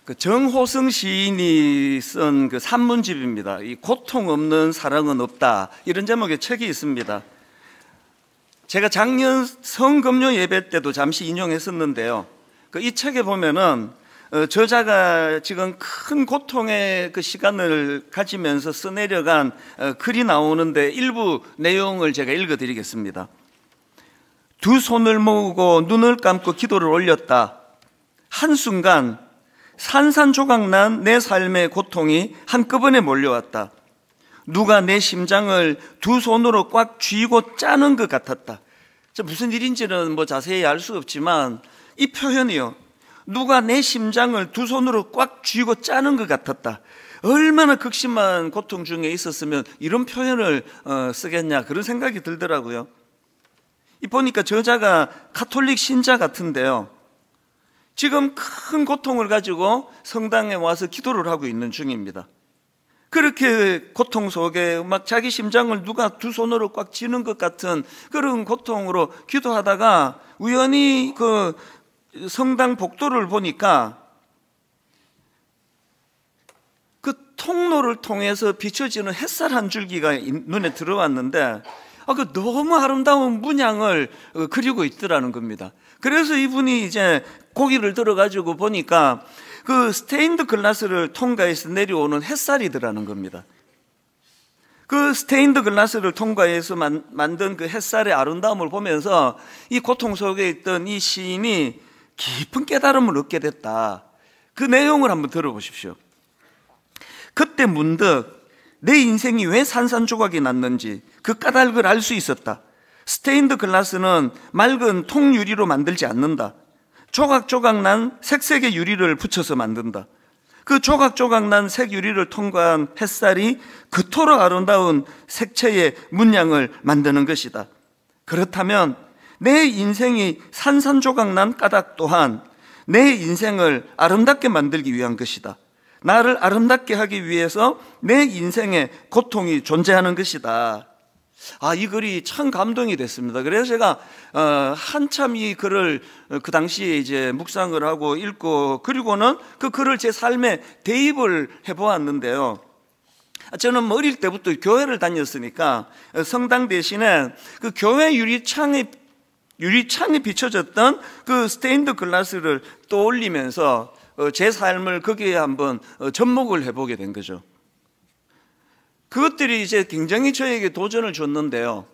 그 정호성 시인이 쓴 그 산문집입니다. 이 고통 없는 사랑은 없다, 이런 제목의 책이 있습니다. 제가 작년 성금요 예배 때도 잠시 인용했었는데요. 이 책에 보면은 저자가 지금 큰 고통의 그 시간을 가지면서 써내려간 글이 나오는데 일부 내용을 제가 읽어드리겠습니다. 두 손을 모으고 눈을 감고 기도를 올렸다. 한순간 산산조각난 내 삶의 고통이 한꺼번에 몰려왔다. 누가 내 심장을 두 손으로 꽉 쥐고 짜는 것 같았다. 무슨 일인지는 자세히 알 수 없지만 이 표현이요, 누가 내 심장을 두 손으로 꽉 쥐고 짜는 것 같았다. 얼마나 극심한 고통 중에 있었으면 이런 표현을 쓰겠냐, 그런 생각이 들더라고요. 보니까 저자가 가톨릭 신자 같은데요, 지금 큰 고통을 가지고 성당에 와서 기도를 하고 있는 중입니다. 그렇게 고통 속에 막 자기 심장을 누가 두 손으로 꽉 쥐는 것 같은 그런 고통으로 기도하다가 우연히 그 성당 복도를 보니까 그 통로를 통해서 비춰지는 햇살 한 줄기가 눈에 들어왔는데 그 너무 아름다운 문양을 그리고 있더라는 겁니다. 그래서 이분이 이제 고개를 들어가지고 보니까 그 스테인드 글라스를 통과해서 내려오는 햇살이더라는 겁니다. 그 스테인드 글라스를 통과해서 만든 그 햇살의 아름다움을 보면서 이 고통 속에 있던 이 시인이 깊은 깨달음을 얻게 됐다. 그 내용을 한번 들어보십시오. 그때 문득 내 인생이 왜 산산조각이 났는지 그 까닭을 알 수 있었다. 스테인드 글라스는 맑은 통유리로 만들지 않는다. 조각조각 난 색색의 유리를 붙여서 만든다. 그 조각조각 난 색유리를 통과한 햇살이 그토록 아름다운 색채의 문양을 만드는 것이다. 그렇다면 내 인생이 산산조각 난 까닭 또한 내 인생을 아름답게 만들기 위한 것이다. 나를 아름답게 하기 위해서 내 인생에 고통이 존재하는 것이다. 이 글이 참 감동이 됐습니다. 그래서 제가 한참 이 글을 그 당시에 이제 묵상을 하고 읽고, 그리고는 그 글을 제 삶에 대입을 해보았는데요. 저는 어릴 때부터 교회를 다녔으니까 성당 대신에 그 교회 유리창에 비춰졌던 그 스테인드 글라스를 떠올리면서 제 삶을 거기에 한번 접목을 해보게 된 거죠. 그것들이 이제 굉장히 저에게 도전을 줬는데요.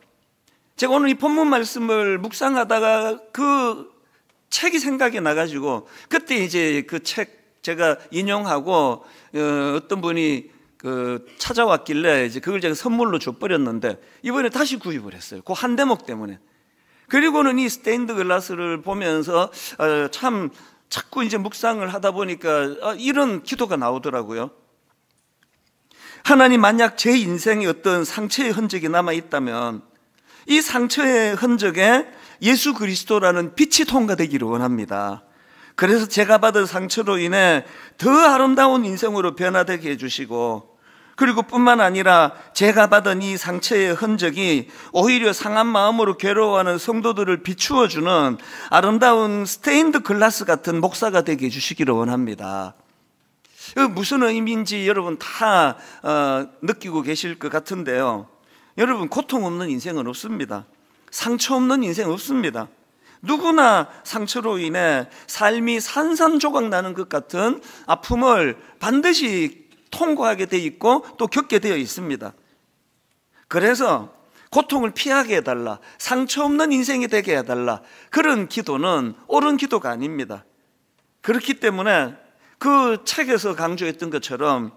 제가 오늘 이 본문 말씀을 묵상하다가 그 책이 생각이 나가지고 그때 이제 그 책 제가 인용하고 어떤 분이 찾아왔길래 이제 그걸 제가 선물로 줘버렸는데 이번에 다시 구입을 했어요. 그 한 대목 때문에. 그리고는 이 스테인드 글라스를 보면서 참 자꾸 이제 묵상을 하다 보니까 이런 기도가 나오더라고요. 하나님, 만약 제 인생에 어떤 상처의 흔적이 남아있다면 이 상처의 흔적에 예수 그리스도라는 빛이 통과되기를 원합니다. 그래서 제가 받은 상처로 인해 더 아름다운 인생으로 변화되게 해주시고, 그리고 뿐만 아니라 제가 받은 이 상처의 흔적이 오히려 상한 마음으로 괴로워하는 성도들을 비추어주는 아름다운 스테인드 글라스 같은 목사가 되게 해주시기를 원합니다. 무슨 의미인지 여러분 다 느끼고 계실 것 같은데요. 여러분, 고통 없는 인생은 없습니다. 상처 없는 인생 없습니다. 누구나 상처로 인해 삶이 산산조각 나는 것 같은 아픔을 반드시 통과하게 돼 있고 또 겪게 되어 있습니다. 그래서 고통을 피하게 해달라, 상처 없는 인생이 되게 해달라, 그런 기도는 옳은 기도가 아닙니다. 그렇기 때문에 그 책에서 강조했던 것처럼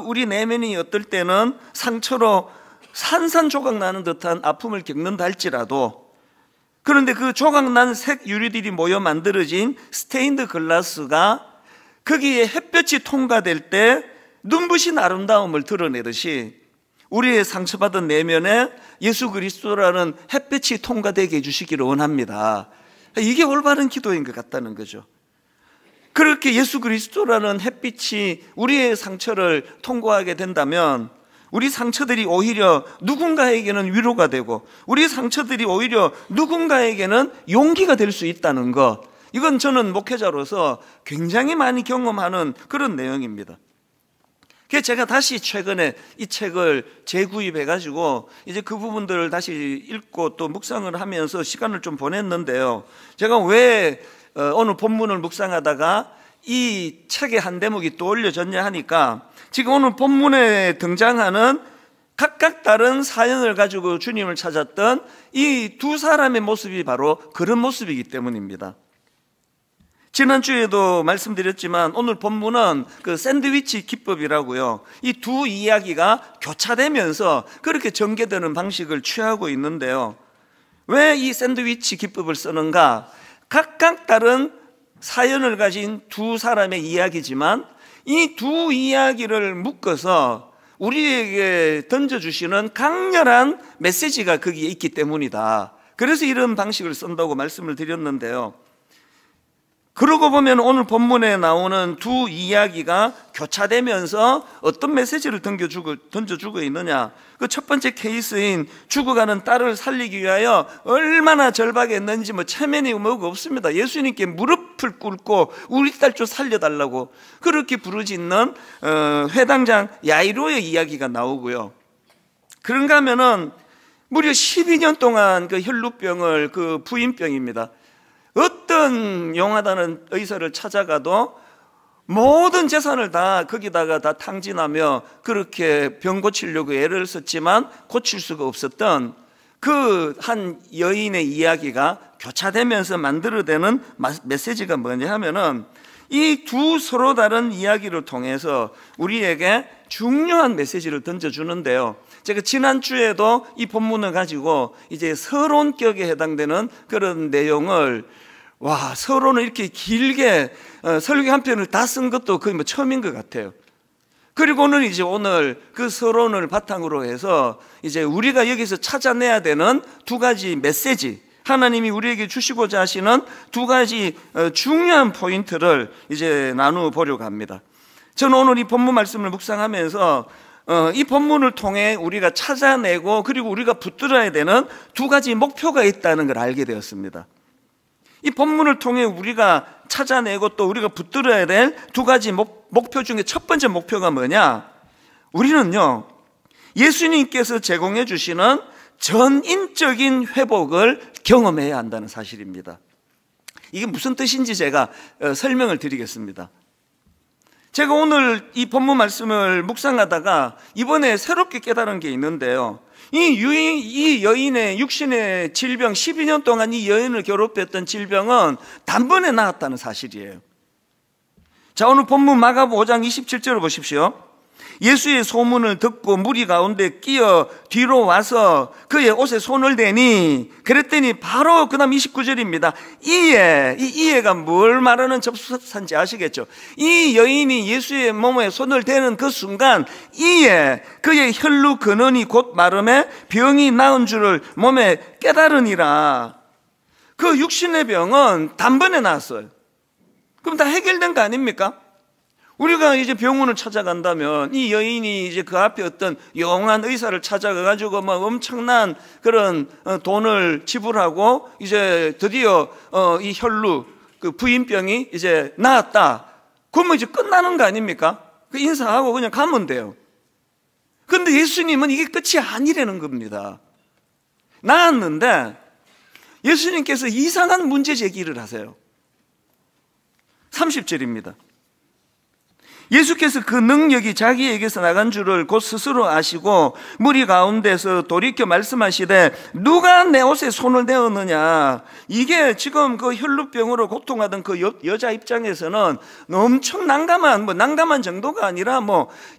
우리 내면이 어떨 때는 상처로 산산조각 나는 듯한 아픔을 겪는다 할지라도, 그런데 그 조각난 색 유리들이 모여 만들어진 스테인드 글라스가 거기에 햇볕이 통과될 때 눈부신 아름다움을 드러내듯이 우리의 상처받은 내면에 예수 그리스도라는 햇볕이 통과되게 해주시기를 원합니다. 이게 올바른 기도인 것 같다는 거죠. 그렇게 예수 그리스도라는 햇빛이 우리의 상처를 통과하게 된다면 우리 상처들이 오히려 누군가에게는 위로가 되고 우리 상처들이 오히려 누군가에게는 용기가 될 수 있다는 것, 이건 저는 목회자로서 굉장히 많이 경험하는 그런 내용입니다. 그래서 제가 다시 최근에 이 책을 재구입해가지고 이제 그 부분들을 다시 읽고 또 묵상을 하면서 시간을 좀 보냈는데요. 제가 왜 오늘 본문을 묵상하다가 이 책의 한 대목이 떠올려졌냐 하니까 지금 오늘 본문에 등장하는 각각 다른 사연을 가지고 주님을 찾았던 이 두 사람의 모습이 바로 그런 모습이기 때문입니다. 지난주에도 말씀드렸지만 오늘 본문은 그 샌드위치 기법이라고요. 이 두 이야기가 교차되면서 그렇게 전개되는 방식을 취하고 있는데요. 왜 이 샌드위치 기법을 쓰는가? 각각 다른 사연을 가진 두 사람의 이야기지만 이 두 이야기를 묶어서 우리에게 던져주시는 강렬한 메시지가 거기에 있기 때문이다. 그래서 이런 방식을 쓴다고 말씀을 드렸는데요. 그러고 보면 오늘 본문에 나오는 두 이야기가 교차되면서 어떤 메시지를 던져주고 있느냐. 그 첫 번째 케이스인 죽어가는 딸을 살리기 위하여 얼마나 절박했는지 체면이 뭐가 없습니다. 예수님께 무릎을 꿇고 우리 딸 좀 살려달라고 그렇게 부르짖는 회당장 야이로의 이야기가 나오고요. 그런가 하면은 무려 12년 동안 그 혈루병을, 그 부인병입니다. 어떤 용하다는 의사를 찾아가도 모든 재산을 다 거기다가 다 탕진하며 그렇게 병 고치려고 애를 썼지만 고칠 수가 없었던 그 한 여인의 이야기가 교차되면서 만들어내는 메시지가 뭐냐 하면은 이 두 서로 다른 이야기를 통해서 우리에게 중요한 메시지를 던져주는데요. 제가 지난주에도 이 본문을 가지고 이제 서론격에 해당되는 그런 내용을 서론을 이렇게 길게 설교 한 편을 다 쓴 것도 거의 처음인 것 같아요. 그리고는 이제 오늘 그 서론을 바탕으로 해서 이제 우리가 여기서 찾아내야 되는 두 가지 메시지, 하나님이 우리에게 주시고자 하시는 두 가지 중요한 포인트를 이제 나누어 보려고 합니다. 저는 오늘 이 본문 말씀을 묵상하면서 이 본문을 통해 우리가 찾아내고 그리고 우리가 붙들어야 되는 두 가지 목표가 있다는 걸 알게 되었습니다. 이 본문을 통해 우리가 찾아내고 또 우리가 붙들어야 될 두 가지 목표 중에 첫 번째 목표가 뭐냐? 우리는요, 예수님께서 제공해 주시는 전인적인 회복을 경험해야 한다는 사실입니다. 이게 무슨 뜻인지 제가 설명을 드리겠습니다. 제가 오늘 이 본문 말씀을 묵상하다가 이번에 새롭게 깨달은 게 있는데요. 이 여인의 육신의 질병, 12년 동안 이 여인을 괴롭혔던 질병은 단번에 나았다는 사실이에요. 자, 오늘 본문 마가복음 5장 27절을 보십시오. 예수의 소문을 듣고 무리 가운데 끼어 뒤로 와서 그의 옷에 손을 대니, 그랬더니 바로 그 다음 29절입니다. 이에가 뭘 말하는 접수사인지 아시겠죠? 이 여인이 예수의 몸에 손을 대는 그 순간 그의 혈루 근원이 곧 마름에 병이 나은 줄을 몸에 깨달으니라. 그 육신의 병은 단번에 나았어요. 그럼 다 해결된 거 아닙니까? 우리가 이제 병원을 찾아간다면 이 여인이 이제 그 앞에 어떤 영한 의사를 찾아가가지고 막 엄청난 그런 돈을 지불하고 이제 드디어 이 혈루, 그 부인병이 이제 나았다. 그러면 이제 끝나는 거 아닙니까? 그 인사하고 그냥 가면 돼요. 그런데 예수님은 이게 끝이 아니라는 겁니다. 나았는데 예수님께서 이상한 문제 제기를 하세요. 30절입니다. 예수께서 그 능력이 자기에게서 나간 줄을 곧 스스로 아시고 무리 가운데서 돌이켜 말씀하시되 누가 내 옷에 손을 대었느냐. 이게 지금 그 혈루병으로 고통하던 그 여자 입장에서는 엄청 난감한 정도가 아니라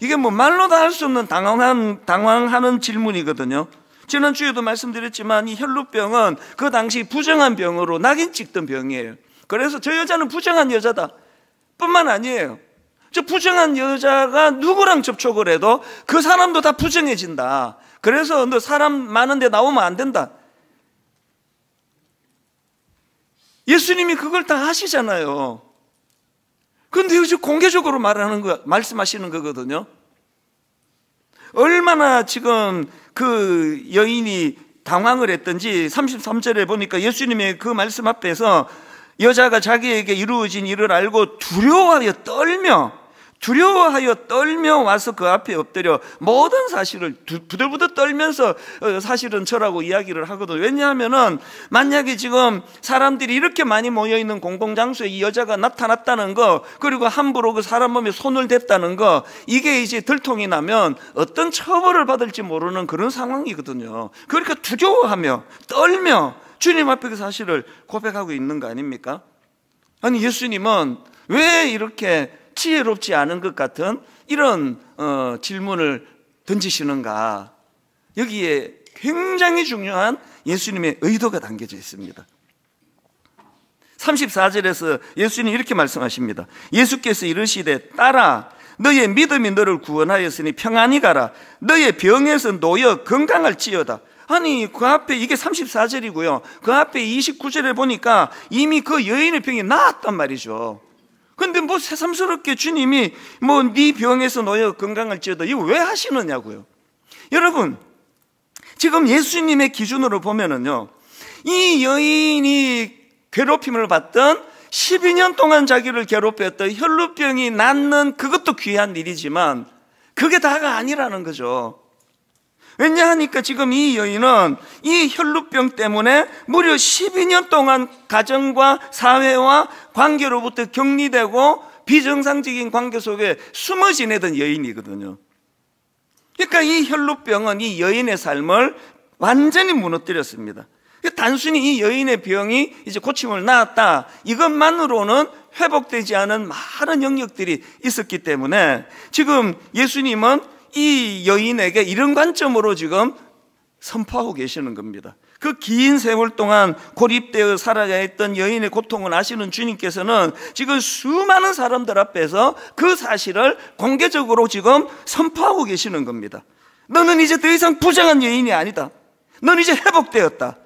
이게 말로 다 할 수 없는 당황하는 질문이거든요. 지난주에도 말씀드렸지만 이 혈루병은 그 당시 부정한 병으로 낙인 찍던 병이에요. 그래서 저 여자는 부정한 여자다 뿐만 아니에요. 저 부정한 여자가 누구랑 접촉을 해도 그 사람도 다 부정해진다. 그래서 너 사람 많은데 나오면 안 된다. 예수님이 그걸 다 하시잖아요. 그런데 여기서 공개적으로 말씀하시는 거거든요. 얼마나 지금 그 여인이 당황을 했던지 33절에 보니까 예수님의 그 말씀 앞에서 여자가 자기에게 이루어진 일을 알고 두려워하여 떨며 와서 그 앞에 엎드려 모든 사실을 부들부들 떨면서 사실은 저라고 이야기를 하거든요. 왜냐하면은 만약에 지금 사람들이 이렇게 많이 모여있는 공공장소에 이 여자가 나타났다는 거, 그리고 함부로 그 사람 몸에 손을 댔다는 거, 이게 이제 들통이 나면 어떤 처벌을 받을지 모르는 그런 상황이거든요. 그러니까 두려워하며 떨며 주님 앞에 그 사실을 고백하고 있는 거 아닙니까? 아니, 예수님은 왜 이렇게 지혜롭지 않은 것 같은 이런 질문을 던지시는가? 여기에 굉장히 중요한 예수님의 의도가 담겨져 있습니다. 34절에서 예수님이 이렇게 말씀하십니다. 예수께서 이르시되 딸아, 너의 믿음이 너를 구원하였으니 평안히 가라. 너의 병에서 놓여 건강할지어다. 아니, 그 앞에 이게 34절이고요. 그 앞에 29절에 보니까 이미 그 여인의 병이 나았단 말이죠. 근데 뭐 새삼스럽게 주님이 뭐 네 병에서 놓여 건강할지어다 이거 왜 하시느냐고요. 여러분, 지금 예수님의 기준으로 보면은요, 이 여인이 괴롭힘을 받던 12년 동안 자기를 괴롭혔던 혈루병이 낫는 그것도 귀한 일이지만 그게 다가 아니라는 거죠. 왜냐하니까 지금 이 여인은 이 혈루병 때문에 무려 12년 동안 가정과 사회와 관계로부터 격리되고 비정상적인 관계 속에 숨어 지내던 여인이거든요. 그러니까 이 혈루병은 이 여인의 삶을 완전히 무너뜨렸습니다. 단순히 이 여인의 병이 이제 고침을 나았다, 이것만으로는 회복되지 않은 많은 영역들이 있었기 때문에 지금 예수님은 이 여인에게 이런 관점으로 지금 선포하고 계시는 겁니다. 그 긴 세월 동안 고립되어 살아야 했던 여인의 고통을 아시는 주님께서는 지금 수많은 사람들 앞에서 그 사실을 공개적으로 지금 선포하고 계시는 겁니다. 너는 이제 더 이상 부정한 여인이 아니다. 너는 이제 회복되었다.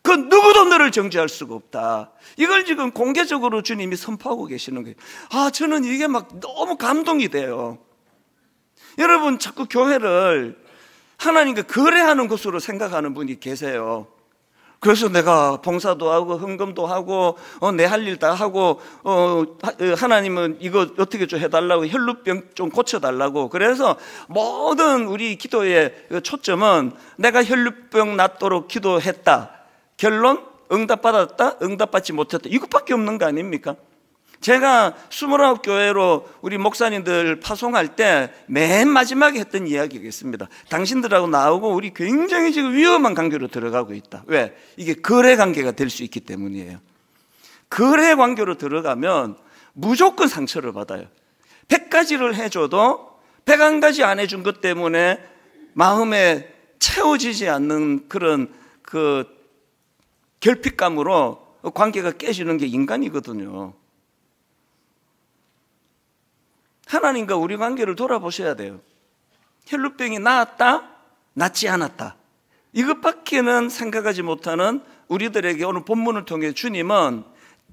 그 누구도 너를 정죄할 수가 없다. 이걸 지금 공개적으로 주님이 선포하고 계시는 거예요. 아, 저는 이게 막 너무 감동이 돼요. 여러분, 자꾸 교회를 하나님과 거래하는 곳으로 생각하는 분이 계세요. 그래서 내가 봉사도 하고 헌금도 하고 내 할 일 다 하고 하나님은 이거 어떻게 좀 해달라고, 혈루병 좀 고쳐달라고. 그래서 모든 우리 기도의 초점은 내가 혈루병 낫도록 기도했다. 결론? 응답받았다? 응답받지 못했다. 이것밖에 없는 거 아닙니까? 제가 29교회로 우리 목사님들 파송할 때 맨 마지막에 했던 이야기가 있습니다. 당신들하고 나오고 우리 굉장히 지금 위험한 관계로 들어가고 있다. 왜? 이게 거래 관계가 될 수 있기 때문이에요. 거래 관계로 들어가면 무조건 상처를 받아요. 100가지를 해줘도 101가지 안 해준 것 때문에 마음에 채워지지 않는 그런 그 결핍감으로 관계가 깨지는 게 인간이거든요. 하나님과 우리 관계를 돌아보셔야 돼요. 혈루병이 나았다, 낫지 않았다, 이것밖에는 생각하지 못하는 우리들에게 오늘 본문을 통해 주님은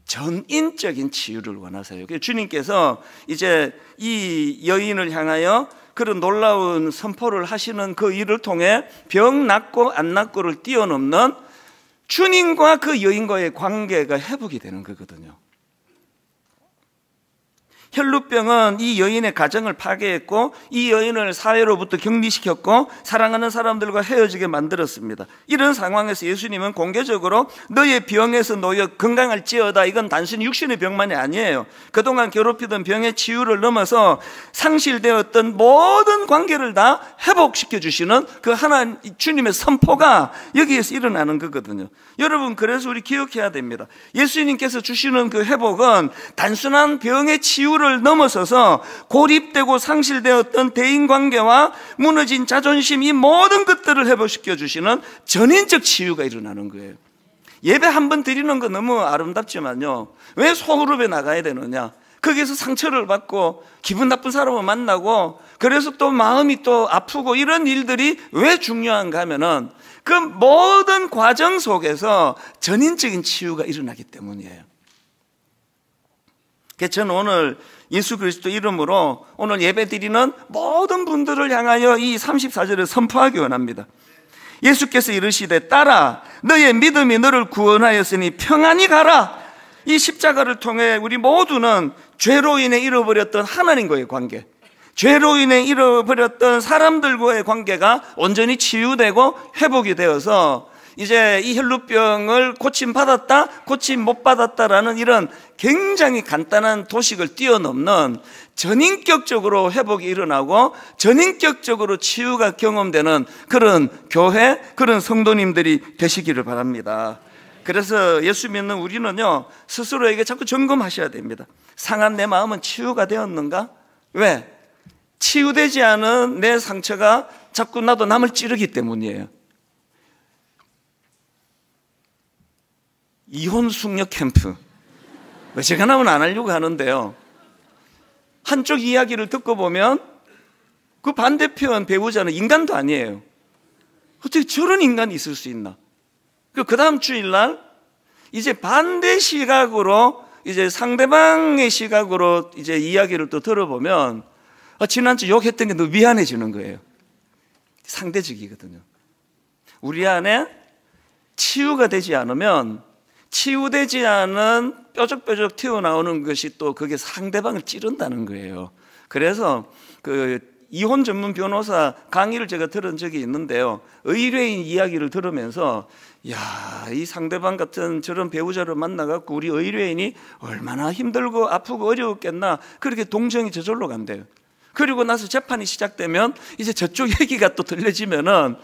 전인적인 치유를 원하세요. 주님께서 이제 이 여인을 향하여 그런 놀라운 선포를 하시는 그 일을 통해 병 낫고 안 낫고를 뛰어넘는 주님과 그 여인과의 관계가 회복이 되는 거거든요. 혈루병은 이 여인의 가정을 파괴했고 이 여인을 사회로부터 격리시켰고 사랑하는 사람들과 헤어지게 만들었습니다. 이런 상황에서 예수님은 공개적으로 너의 병에서 놓여 건강할지어다, 이건 단순히 육신의 병만이 아니에요. 그동안 괴롭히던 병의 치유를 넘어서 상실되었던 모든 관계를 다 회복시켜 주시는 그 하나님 주님의 선포가 여기에서 일어나는 거거든요. 여러분, 그래서 우리 기억해야 됩니다. 예수님께서 주시는 그 회복은 단순한 병의 치유를 넘어서서 고립되고 상실되었던 대인관계와 무너진 자존심, 이 모든 것들을 회복시켜 주시는 전인적 치유가 일어나는 거예요. 예배 한 번 드리는 거 너무 아름답지만요, 왜 소그룹에 나가야 되느냐? 거기에서 상처를 받고 기분 나쁜 사람을 만나고 그래서 또 마음이 또 아프고 이런 일들이 왜 중요한가 하면은 그 모든 과정 속에서 전인적인 치유가 일어나기 때문이에요. 그래서 저는 오늘 예수 그리스도 이름으로 오늘 예배 드리는 모든 분들을 향하여 이 34절을 선포하기 원합니다. 예수께서 이르시되 딸아, 너의 믿음이 너를 구원하였으니 평안히 가라. 이 십자가를 통해 우리 모두는 죄로 인해 잃어버렸던 하나님과의 관계, 죄로 인해 잃어버렸던 사람들과의 관계가 온전히 치유되고 회복이 되어서 이제 이 혈루병을 고침받았다, 고침 못 받았다라는 이런 굉장히 간단한 도식을 뛰어넘는 전인격적으로 회복이 일어나고 전인격적으로 치유가 경험되는 그런 교회, 그런 성도님들이 되시기를 바랍니다. 그래서 예수 믿는 우리는요, 스스로에게 자꾸 점검하셔야 됩니다. 상한 내 마음은 치유가 되었는가? 왜? 치유되지 않은 내 상처가 자꾸 나도 남을 찌르기 때문이에요. 이혼 숙녀 캠프, 제가 나면 안 하려고 하는데요, 한쪽 이야기를 듣고 보면 그 반대편 배우자는 인간도 아니에요. 어떻게 저런 인간이 있을 수 있나? 그 다음 주일날 이제 반대 시각으로, 이제 상대방의 시각으로 이제 이야기를 또 들어보면 지난주 욕했던 게 너무 미안해지는 거예요. 상대적이거든요. 우리 안에 치유가 되지 않으면, 치유되지 않은 뾰족뾰족 튀어나오는 것이 또 그게 상대방을 찌른다는 거예요. 그래서 그 이혼 전문 변호사 강의를 제가 들은 적이 있는데요, 의뢰인 이야기를 들으면서 야, 이 상대방 같은 저런 배우자를 만나갖고 우리 의뢰인이 얼마나 힘들고 아프고 어려웠겠나, 그렇게 동정이 저절로 간대요. 그리고 나서 재판이 시작되면 이제 저쪽 얘기가 또 들려지면은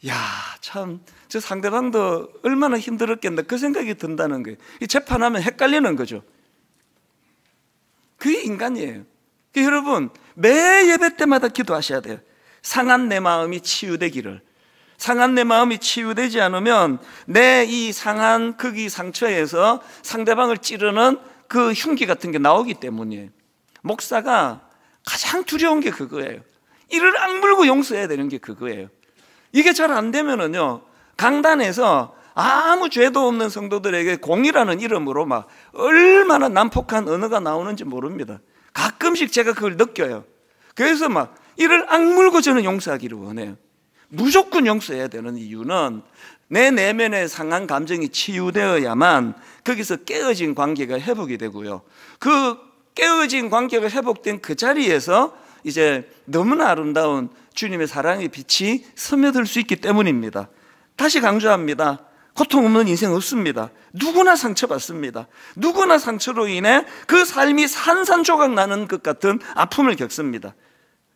야, 참 저 상대방도 얼마나 힘들었겠나, 그 생각이 든다는 거예요. 이 재판하면 헷갈리는 거죠. 그게 인간이에요. 여러분, 매 예배 때마다 기도하셔야 돼요. 상한 내 마음이 치유되기를. 상한 내 마음이 치유되지 않으면 내 이 상한 크기 상처에서 상대방을 찌르는 그 흉기 같은 게 나오기 때문이에요. 목사가 가장 두려운 게 그거예요. 이를 악물고 용서해야 되는 게 그거예요. 이게 잘 안 되면은요, 강단에서 아무 죄도 없는 성도들에게 공이라는 이름으로 막 얼마나 난폭한 언어가 나오는지 모릅니다. 가끔씩 제가 그걸 느껴요. 그래서 막 이를 악물고 저는 용서하기를 원해요. 무조건 용서해야 되는 이유는 내 내면의 상한 감정이 치유되어야만 거기서 깨어진 관계가 회복이 되고요, 그 깨어진 관계가 회복된 그 자리에서 이제 너무나 아름다운 주님의 사랑의 빛이 스며들 수 있기 때문입니다. 다시 강조합니다. 고통 없는 인생 없습니다. 누구나 상처받습니다. 누구나 상처로 인해 그 삶이 산산조각 나는 것 같은 아픔을 겪습니다.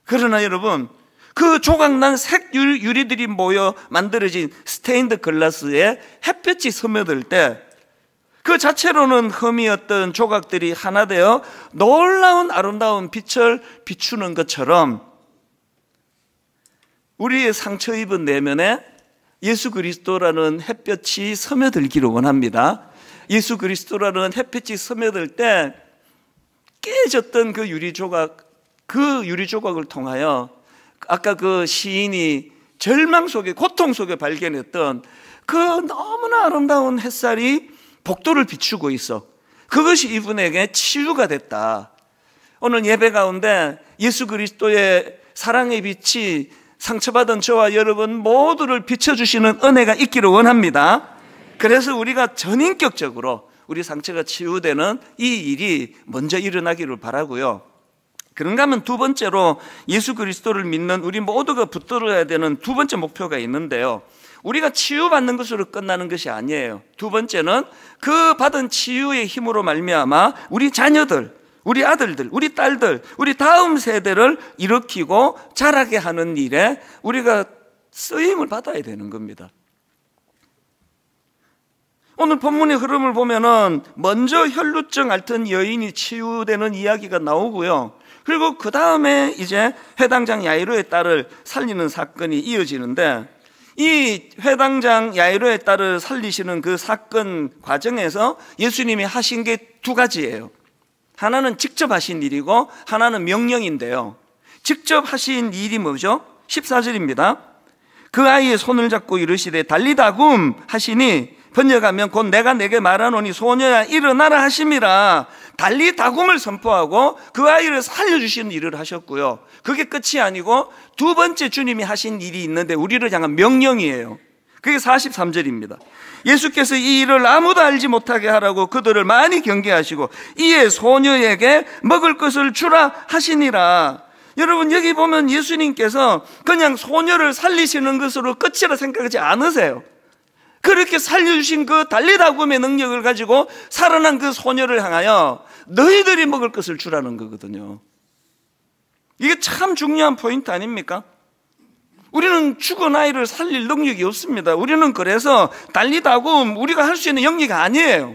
그러나 여러분, 그 조각난 색 유리들이 모여 만들어진 스테인드 글라스에 햇볕이 스며들 때 그 자체로는 흠이었던 조각들이 하나 되어 놀라운 아름다운 빛을 비추는 것처럼 우리의 상처 입은 내면에 예수 그리스도라는 햇볕이 스며들기를 원합니다. 예수 그리스도라는 햇빛이 스며들 때 깨졌던 그 유리조각을 통하여 아까 그 시인이 절망 속에, 고통 속에 발견했던 그 너무나 아름다운 햇살이 복도를 비추고 있어. 그것이 이분에게 치유가 됐다. 오늘 예배 가운데 예수 그리스도의 사랑의 빛이 상처받은 저와 여러분 모두를 비춰주시는 은혜가 있기를 원합니다. 그래서 우리가 전인격적으로 우리 상처가 치유되는 이 일이 먼저 일어나기를 바라고요. 그런가 하면 두 번째로 예수 그리스도를 믿는 우리 모두가 붙들어야 되는 두 번째 목표가 있는데요, 우리가 치유받는 것으로 끝나는 것이 아니에요. 두 번째는 그 받은 치유의 힘으로 말미암아 우리 자녀들, 우리 아들들, 우리 딸들, 우리 다음 세대를 일으키고 자라게 하는 일에 우리가 쓰임을 받아야 되는 겁니다. 오늘 본문의 흐름을 보면은 먼저 혈루증 앓던 여인이 치유되는 이야기가 나오고요, 그리고 그 다음에 이제 회당장 야이로의 딸을 살리는 사건이 이어지는데, 이 회당장 야이로의 딸을 살리시는 그 사건 과정에서 예수님이 하신 게 두 가지예요. 하나는 직접 하신 일이고 하나는 명령인데요, 직접 하신 일이 뭐죠? 14절입니다. 그 아이의 손을 잡고 이르시되 달리다굼 하시니 번역하면 곧 내가 내게 말하노니 소녀야 일어나라 하심이라. 달리다굼을 선포하고 그 아이를 살려주시는 일을 하셨고요, 그게 끝이 아니고 두 번째 주님이 하신 일이 있는데 우리를 향한 명령이에요. 그게 43절입니다. 예수께서 이 일을 아무도 알지 못하게 하라고 그들을 많이 경계하시고 이에 소녀에게 먹을 것을 주라 하시니라. 여러분, 여기 보면 예수님께서 그냥 소녀를 살리시는 것으로 끝이라 생각하지 않으세요. 그렇게 살려주신 그 달리다굼의 능력을 가지고 살아난 그 소녀를 향하여 너희들이 먹을 것을 주라는 거거든요. 이게 참 중요한 포인트 아닙니까? 우리는 죽은 아이를 살릴 능력이 없습니다. 우리는 그래서 달리다굼 우리가 할 수 있는 영역이 아니에요.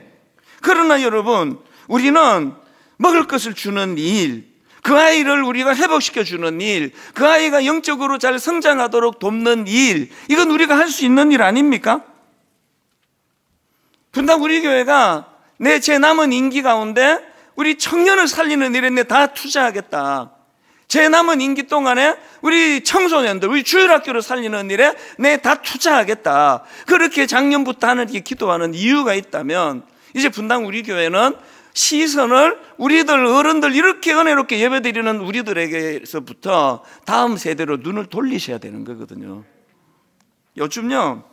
그러나 여러분, 우리는 먹을 것을 주는 일, 그 아이를 우리가 회복시켜 주는 일, 그 아이가 영적으로 잘 성장하도록 돕는 일, 이건 우리가 할 수 있는 일 아닙니까? 분당 우리 교회가 제 남은 임기 가운데 우리 청년을 살리는 일에 내 다 투자하겠다. 제 남은 임기 동안에 우리 청소년들, 우리 주일학교를 살리는 일에 내 다 투자하겠다. 그렇게 작년부터 하나님께 기도하는 이유가 있다면, 이제 분당 우리 교회는 시선을 우리들 어른들 이렇게 은혜롭게 예배드리는 우리들에게서부터 다음 세대로 눈을 돌리셔야 되는 거거든요. 요즘요,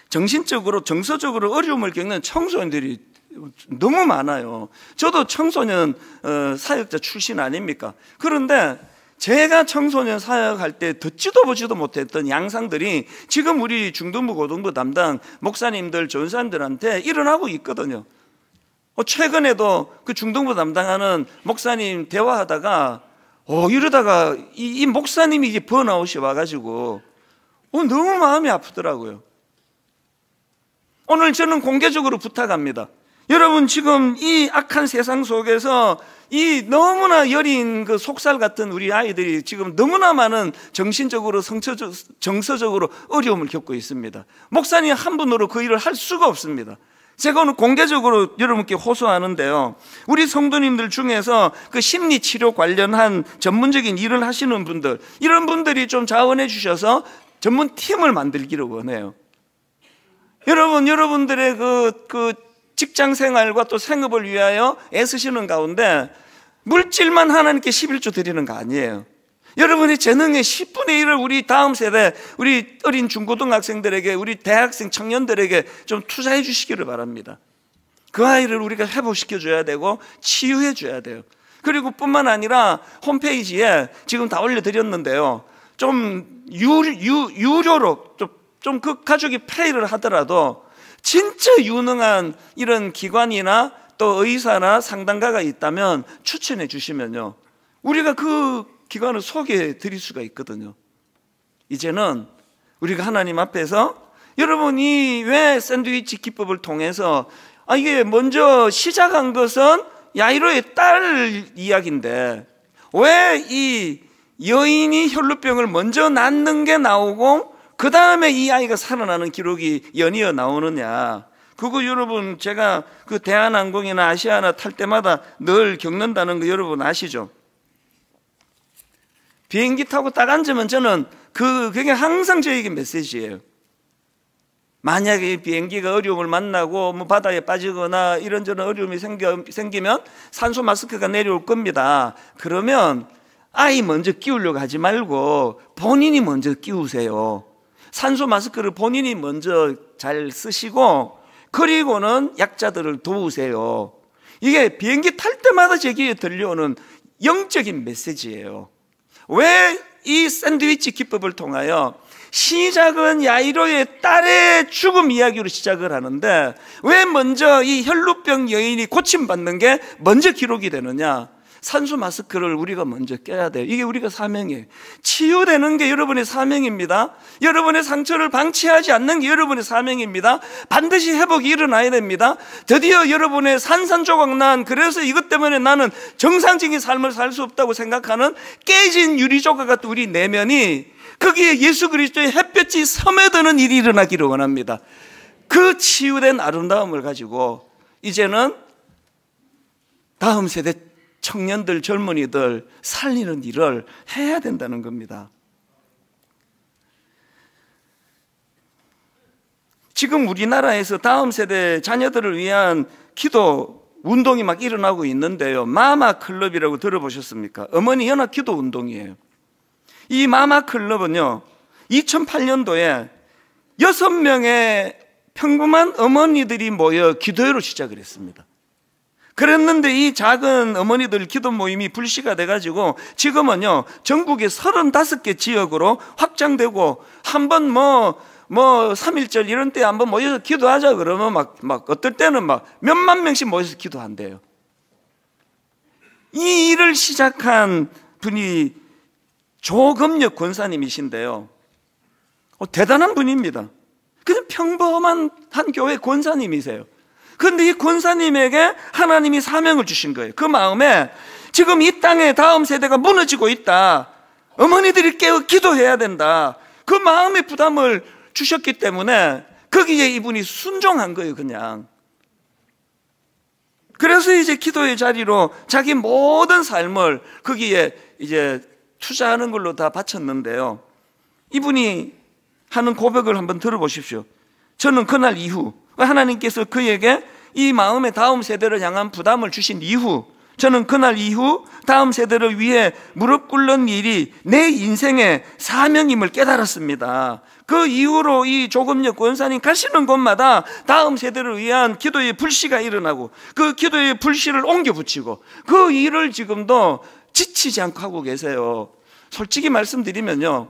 정신적으로 정서적으로 어려움을 겪는 청소년들이 너무 많아요. 저도 청소년 사역자 출신 아닙니까? 그런데 제가 청소년 사역할 때 듣지도 보지도 못했던 양상들이 지금 우리 중등부 고등부 담당 목사님들 전사님들한테 일어나고 있거든요. 최근에도 그 중등부 담당하는 목사님 대화하다가 이러다가 이 목사님이 이제 번아웃이 와가지고 너무 마음이 아프더라고요. 오늘 저는 공개적으로 부탁합니다. 여러분, 지금 이 악한 세상 속에서 이 너무나 여린 그 속살 같은 우리 아이들이 지금 너무나 많은 정신적으로 정서적으로 어려움을 겪고 있습니다. 목사님 한 분으로 그 일을 할 수가 없습니다. 제가 오늘 공개적으로 여러분께 호소하는데요, 우리 성도님들 중에서 그 심리치료 관련한 전문적인 일을 하시는 분들, 이런 분들이 좀 자원해 주셔서 전문팀을 만들기를 원해요. 여러분들의 그 직장 생활과 또 생업을 위하여 애쓰시는 가운데 물질만 하나님께 11조 드리는 거 아니에요. 여러분의 재능의 10분의 1을 우리 다음 세대, 우리 어린 중고등학생들에게, 우리 대학생 청년들에게 좀 투자해 주시기를 바랍니다. 그 아이를 우리가 회복시켜 줘야 되고 치유해 줘야 돼요. 그리고 뿐만 아니라 홈페이지에 지금 다 올려드렸는데요, 좀 유료로 좀 그 가족이 페이를 하더라도 진짜 유능한 이런 기관이나 또 의사나 상담가가 있다면 추천해 주시면요, 우리가 그 기관을 소개해 드릴 수가 있거든요. 이제는 우리가 하나님 앞에서, 여러분이 왜 샌드위치 기법을 통해서 이게 먼저 시작한 것은 야이로의 딸 이야기인데 왜 이 여인이 혈루병을 먼저 낳는 게 나오고 그 다음에 이 아이가 살아나는 기록이 연이어 나오느냐. 그거 여러분, 제가 그 대한항공이나 아시아나 탈 때마다 늘 겪는다는 거 여러분 아시죠? 비행기 타고 딱 앉으면 저는 그게 항상 저에게 메시지예요. 만약에 비행기가 어려움을 만나고 바다에 빠지거나 이런저런 어려움이 생기면 산소 마스크가 내려올 겁니다. 그러면 아이 먼저 끼우려고 하지 말고 본인이 먼저 끼우세요. 산소 마스크를 본인이 먼저 잘 쓰시고 그리고는 약자들을 도우세요. 이게 비행기 탈 때마다 제게 들려오는 영적인 메시지예요. 왜 이 샌드위치 기법을 통하여 시작은 야이로의 딸의 죽음 이야기로 시작을 하는데 왜 먼저 이 혈루병 여인이 고침받는 게 먼저 기록이 되느냐? 산소 마스크를 우리가 먼저 껴야 돼요. 이게 우리가 사명이에요. 치유되는 게 여러분의 사명입니다. 여러분의 상처를 방치하지 않는 게 여러분의 사명입니다. 반드시 회복이 일어나야 됩니다. 드디어 여러분의 산산조각난, 그래서 이것 때문에 나는 정상적인 삶을 살 수 없다고 생각하는 깨진 유리조각 같은 우리 내면이, 거기에 예수 그리스도의 햇볕이 스며드는 일이 일어나기를 원합니다. 그 치유된 아름다움을 가지고 이제는 다음 세대 청년들, 젊은이들 살리는 일을 해야 된다는 겁니다. 지금 우리나라에서 다음 세대 자녀들을 위한 기도 운동이 막 일어나고 있는데요, 마마 클럽이라고 들어보셨습니까? 어머니 연합 기도 운동이에요. 이 마마 클럽은요 2008년도에 6명의 평범한 어머니들이 모여 기도회로 시작을 했습니다. 그랬는데 이 작은 어머니들 기도 모임이 불씨가 돼가지고 지금은요 전국의 35개 지역으로 확장되고 한번 뭐 3.1절 이런 때 한번 모여서 기도하자 그러면 막 어떨 때는 막 몇만 명씩 모여서 기도한대요. 이 일을 시작한 분이 조금역 권사님이신데요. 대단한 분입니다. 그냥 평범한 한 교회 권사님이세요. 그런데 이 권사님에게 하나님이 사명을 주신 거예요. 그 마음에 지금 이 땅에 다음 세대가 무너지고 있다. 어머니들이 깨어 기도해야 된다. 그 마음의 부담을 주셨기 때문에 거기에 이분이 순종한 거예요, 그냥. 그래서 이제 기도의 자리로 자기 모든 삶을 거기에 이제 투자하는 걸로 다 바쳤는데요. 이분이 하는 고백을 한번 들어보십시오. 저는 그날 이후 하나님께서 그에게 이 마음의 다음 세대를 향한 부담을 주신 이후 저는 그날 이후 다음 세대를 위해 무릎 꿇는 일이 내 인생의 사명임을 깨달았습니다. 그 이후로 이 조금역 권사님 가시는 곳마다 다음 세대를 위한 기도의 불씨가 일어나고 그 기도의 불씨를 옮겨 붙이고 그 일을 지금도 지치지 않고 하고 계세요. 솔직히 말씀드리면요,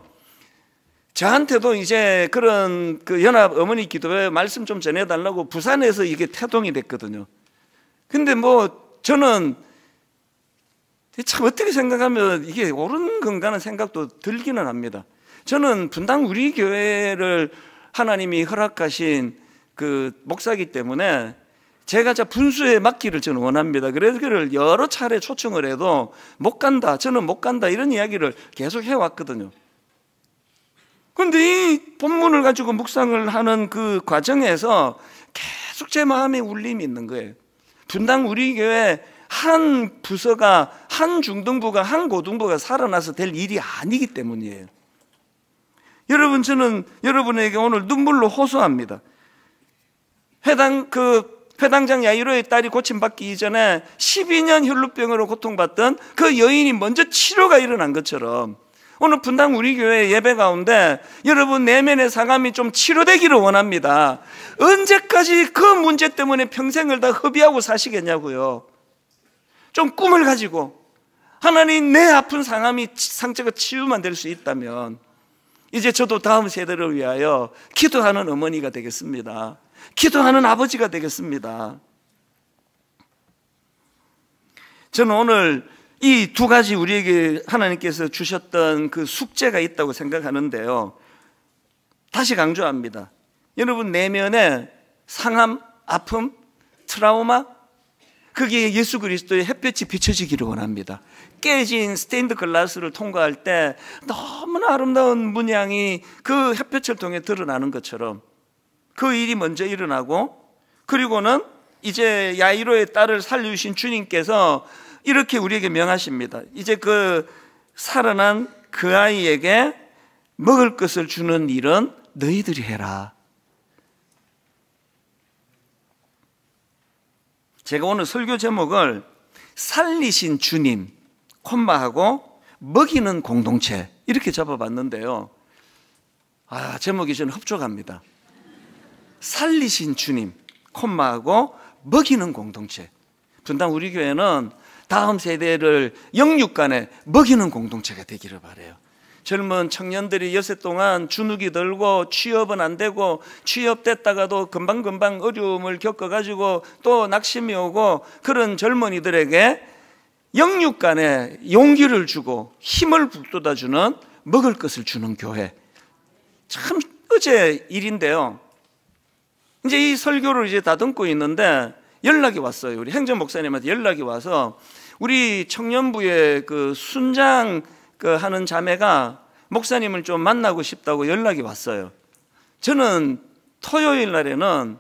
저한테도 이제 그런 그 연합 어머니 기도회 말씀 좀 전해달라고 부산에서 이게 태동이 됐거든요. 근데 저는 참 어떻게 생각하면 이게 옳은 건가는 생각도 들기는 합니다. 저는 분당 우리 교회를 하나님이 허락하신 그 목사이기 때문에 제가 분수에 맡기를 저는 원합니다. 그래서 그를 여러 차례 초청을 해도 못 간다, 저는 못 간다 이런 이야기를 계속 해왔거든요. 그런데 이 본문을 가지고 묵상을 하는 그 과정에서 계속 제 마음에 울림이 있는 거예요. 분당 우리 교회 한 부서가, 한 중등부가, 한 고등부가 살아나서 될 일이 아니기 때문이에요. 여러분, 저는 여러분에게 오늘 눈물로 호소합니다. 회당장 야이로의 딸이 고침받기 이전에 12년 혈루병으로 고통받던 그 여인이 먼저 치료가 일어난 것처럼 오늘 분당 우리 교회 예배 가운데 여러분 내면의 상함이 좀 치료되기를 원합니다. 언제까지 그 문제 때문에 평생을 다 허비하고 사시겠냐고요. 좀 꿈을 가지고 하나님 내 아픈 상처가 치유만 될 수 있다면 이제 저도 다음 세대를 위하여 기도하는 어머니가 되겠습니다. 기도하는 아버지가 되겠습니다. 저는 오늘 이 두 가지 우리에게 하나님께서 주셨던 그 숙제가 있다고 생각하는데요. 다시 강조합니다. 여러분 내면에 상함, 아픔, 트라우마, 그게 예수 그리스도의 햇볕이 비춰지기를 원합니다. 깨진 스테인드 글라스를 통과할 때 너무나 아름다운 문양이 그 햇볕을 통해 드러나는 것처럼 그 일이 먼저 일어나고, 그리고는 이제 야이로의 딸을 살려주신 주님께서 이렇게 우리에게 명하십니다. 이제 그 살아난 그 아이에게 먹을 것을 주는 일은 너희들이 해라. 제가 오늘 설교 제목을 살리신 주님, 콤마하고 먹이는 공동체 이렇게 잡아봤는데요. 제목이 저는 흡족합니다. 살리신 주님, 콤마하고 먹이는 공동체. 분당 우리 교회는 다음 세대를 영육간에 먹이는 공동체가 되기를 바라요. 젊은 청년들이 여세 동안 주눅이 들고 취업은 안 되고 취업됐다가도 금방금방 어려움을 겪어가지고 또 낙심이 오고 그런 젊은이들에게 영육간에 용기를 주고 힘을 북돋아주는 먹을 것을 주는 교회. 참 어제 일인데요. 이제 이 설교를 이제 다듬고 있는데 연락이 왔어요. 우리 행정 목사님한테 연락이 와서 우리 청년부의 그 순장 하는 자매가 목사님을 좀 만나고 싶다고 연락이 왔어요. 저는 토요일 날에는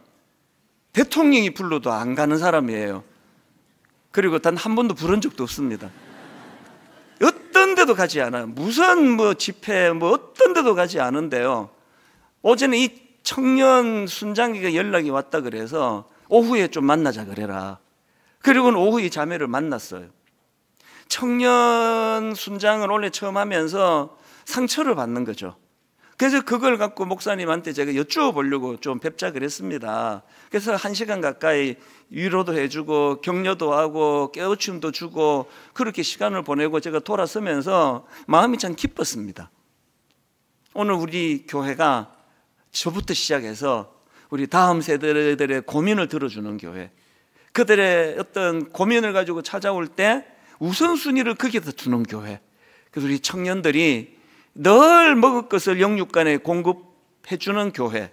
대통령이 불러도 안 가는 사람이에요. 그리고 단 한 번도 부른 적도 없습니다. 어떤 데도 가지 않아요. 무슨 집회 어떤 데도 가지 않은데요. 어제는 이 청년 순장에게 연락이 왔다 그래서 오후에 좀 만나자 그래라. 그리고는 오후에 자매를 만났어요. 청년 순장을 원래 처음 하면서 상처를 받는 거죠. 그래서 그걸 갖고 목사님한테 제가 여쭈어 보려고 좀 뵙자 그랬습니다. 그래서 1시간 가까이 위로도 해주고 격려도 하고 깨우침도 주고 그렇게 시간을 보내고 제가 돌아서면서 마음이 참 기뻤습니다. 오늘 우리 교회가 저부터 시작해서 우리 다음 세대들의 고민을 들어주는 교회, 그들의 어떤 고민을 가지고 찾아올 때 우선순위를 거기에다 두는 교회, 그래서 우리 청년들이 늘 먹을 것을 영육간에 공급해주는 교회,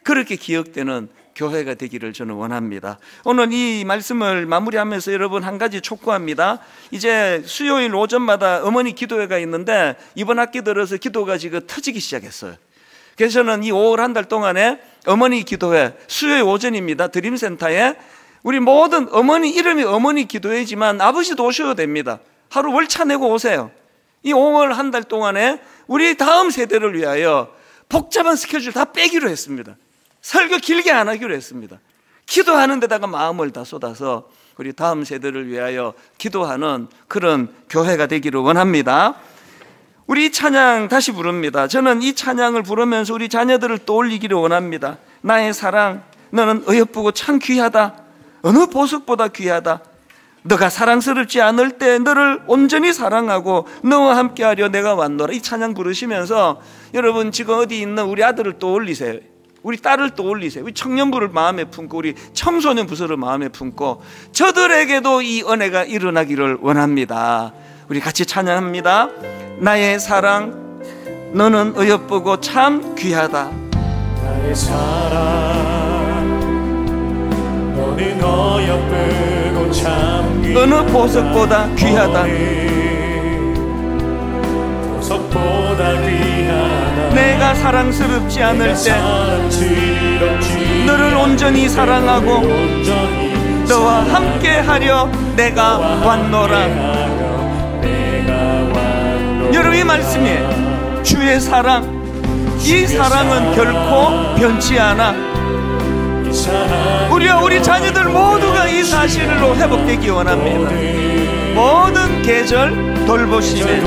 그렇게 기억되는 교회가 되기를 저는 원합니다. 오늘 이 말씀을 마무리하면서 여러분 한 가지 촉구합니다. 이제 수요일 오전마다 어머니 기도회가 있는데 이번 학기 들어서 기도가 지금 터지기 시작했어요. 그래서 저는 이 5월 한 달 동안에 어머니 기도회 수요일 오전입니다. 드림센터에 우리 모든 어머니, 이름이 어머니 기도회지만 아버지도 오셔도 됩니다. 하루 월차 내고 오세요. 이 5월 한 달 동안에 우리 다음 세대를 위하여 복잡한 스케줄 다 빼기로 했습니다. 설교 길게 안 하기로 했습니다. 기도하는 데다가 마음을 다 쏟아서 우리 다음 세대를 위하여 기도하는 그런 교회가 되기를 원합니다. 우리 이 찬양 다시 부릅니다. 저는 이 찬양을 부르면서 우리 자녀들을 떠올리기를 원합니다. 나의 사랑, 너는 어여쁘고 참 귀하다. 어느 보석보다 귀하다. 너가 사랑스럽지 않을 때 너를 온전히 사랑하고 너와 함께하려 내가 왔노라. 이 찬양 부르시면서 여러분 지금 어디 있는 우리 아들을 떠올리세요. 우리 딸을 떠올리세요. 우리 청년부를 마음에 품고 우리 청소년 부서를 마음에 품고 저들에게도 이 은혜가 일어나기를 원합니다. 우리 같이 찬양합니다. 나의 사랑, 너는 어여쁘고 참 귀하다. 나의 사랑, 너는 어여쁘고 참 귀하다. 어느 보석보다 귀하다. 보석보다 귀하다. 내가 사랑스럽지 않을 때 너를 온전히 사랑하고 너와 함께하려 내가 왔노라. 여러분 이 말씀이에요. 주의 사랑, 이 사랑은 결코 변치 않아. 우리와 우리 자녀들 모두가 이 사실로 회복되기 원합니다. 모든 계절 돌보시네.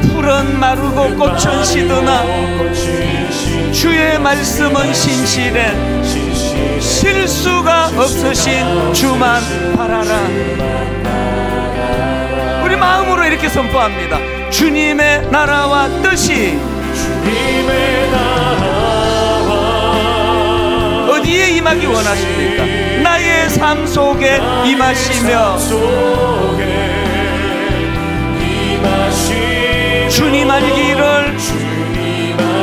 풀은 마르고 꽃은 시드나 주의 말씀은 신실해. 실수가 없으신 주만 바라라. 우리 마음으로 이렇게 선포합니다. 주님의 나라와 뜻이 주님의 나라와 어디에 임하기 원하십니까? 나의 삶 속에 임하시며 주님 알기를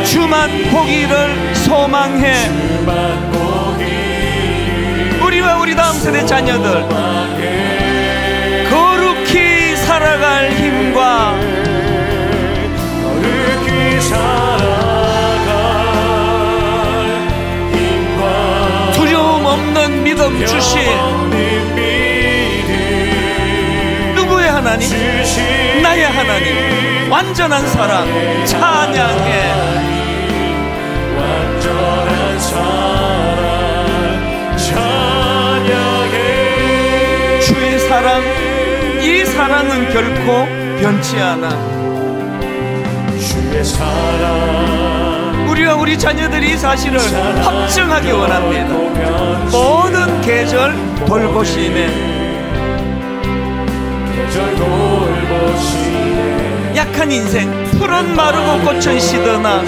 주만 보기를 소망해. 우리와 우리 다음 세대 자녀들 거룩히 살아갈 힘과 두려움 없는 믿음 주신 누구의 하나님? 나의 하나님. 완전한 사랑 찬양해. 완전한 사랑 찬양해. 주의 사랑, 이 사랑은 결코 변치 않아. 주의 사랑 우리와 우리 자녀들이 이 사실을 확증하기 원합니다. 모든 계절 돌보시네. 계절 돌보시네. 약한 인생 풀은 마르고 꽃은 시드나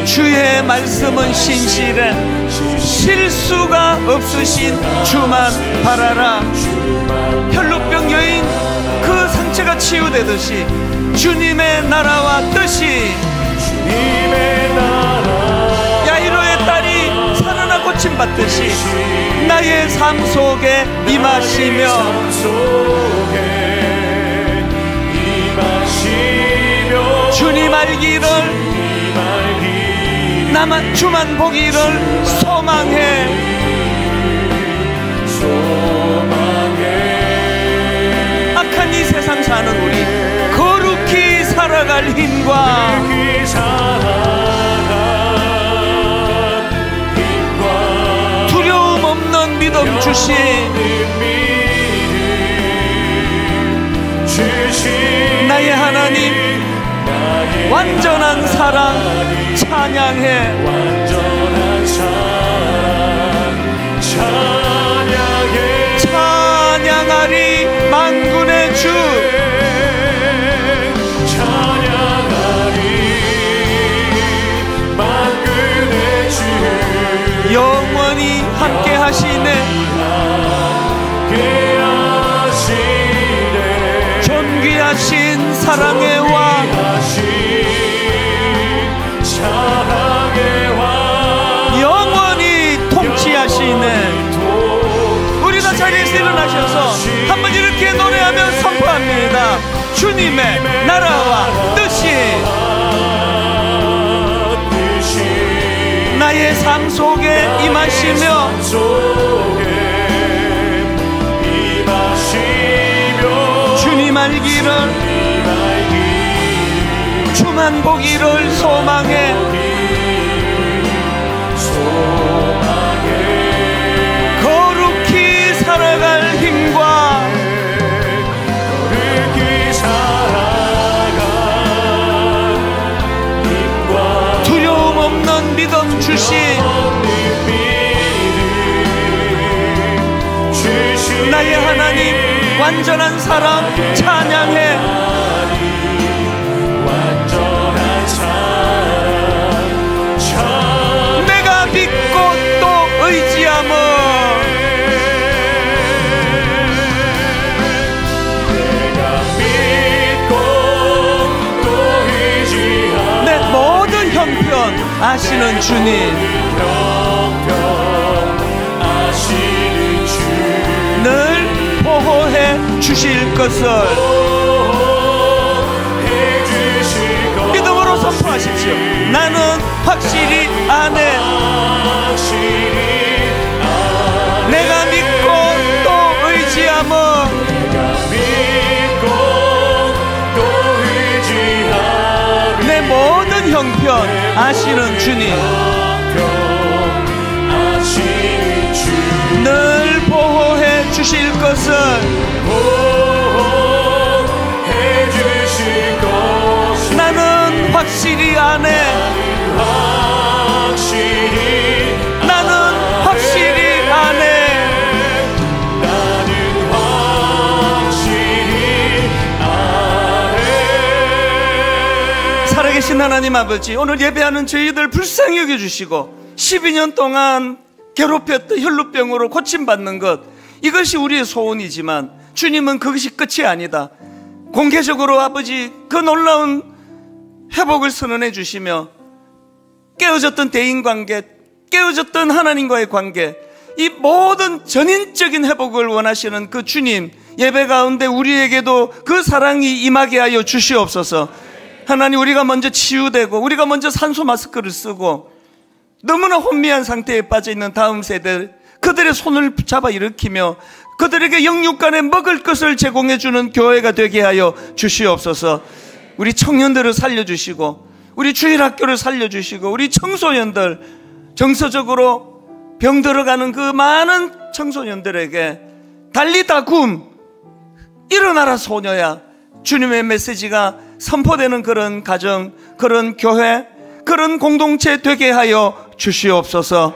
주의 말씀은 신실해. 실수가 없으신 주만 바라라. 혈루병 여인 그 상처가 치유되듯이 주님의 나라와 뜻이 주님의 나라 야이로의 딸이 살아나 고침받듯이 나의 삶 속에 임하시며 주님 알기를 나만 주만 보기를 소망해. 악한 이 세상 사는 우리 거룩히 살아갈 힘과 두려움 없는 믿음 주신 나의 하나님, 완전한 사랑 찬양해. 완전한 사랑 찬양해. 찬양하리 만군의 주. 찬양하리 만군의 주. 영원히 함께 하시네. 존귀하신 사랑의 왕. 영원히 통치하시네. 우리 다 자리에서 일어나셔서 한번 이렇게 노래하며 선포합니다. 주님의 나라와 뜻이 나의 삶 속에 임하시며 주님 알기를 주만 보기를 소망해. 거룩히 살아갈 힘과 두려움 없는 믿음 주신 나의 하나님 완전한 사랑 찬양해. 완전한 사랑 내가 믿고 또 의지함은 내가 믿고 또 의지함. 내 모든 형편 아시는 주님. 형편 아시는 주. 늘 보호해 주실 것을 믿음으로 선포하십시오. 나는 확실히 아네. 내가 믿고 또 의지함은 내 모든 형편 아시는 주님. 늘 보호해 주실 것을 나는 확실히 아네. 나는 확실히 아네. 살아계신 하나님 아버지, 오늘 예배하는 저희들 불쌍히 여겨주시고 12년 동안 괴롭혔던 혈루병으로 고침받는 것, 이것이 우리의 소원이지만 주님은 그것이 끝이 아니다. 공개적으로 아버지 그 놀라운 회복을 선언해 주시며 깨어졌던 대인관계, 깨어졌던 하나님과의 관계, 이 모든 전인적인 회복을 원하시는 그 주님, 예배 가운데 우리에게도 그 사랑이 임하게 하여 주시옵소서. 하나님, 우리가 먼저 치유되고 우리가 먼저 산소 마스크를 쓰고 너무나 혼미한 상태에 빠져있는 다음 세대, 그들의 손을 잡아 일으키며 그들에게 영육간에 먹을 것을 제공해주는 교회가 되게 하여 주시옵소서. 우리 청년들을 살려주시고 우리 주일학교를 살려주시고 우리 청소년들, 정서적으로 병들어가는 그 많은 청소년들에게 달리다 굼, 일어나라 소녀야, 주님의 메시지가 선포되는 그런 가정, 그런 교회, 그런 공동체 되게 하여 주시옵소서.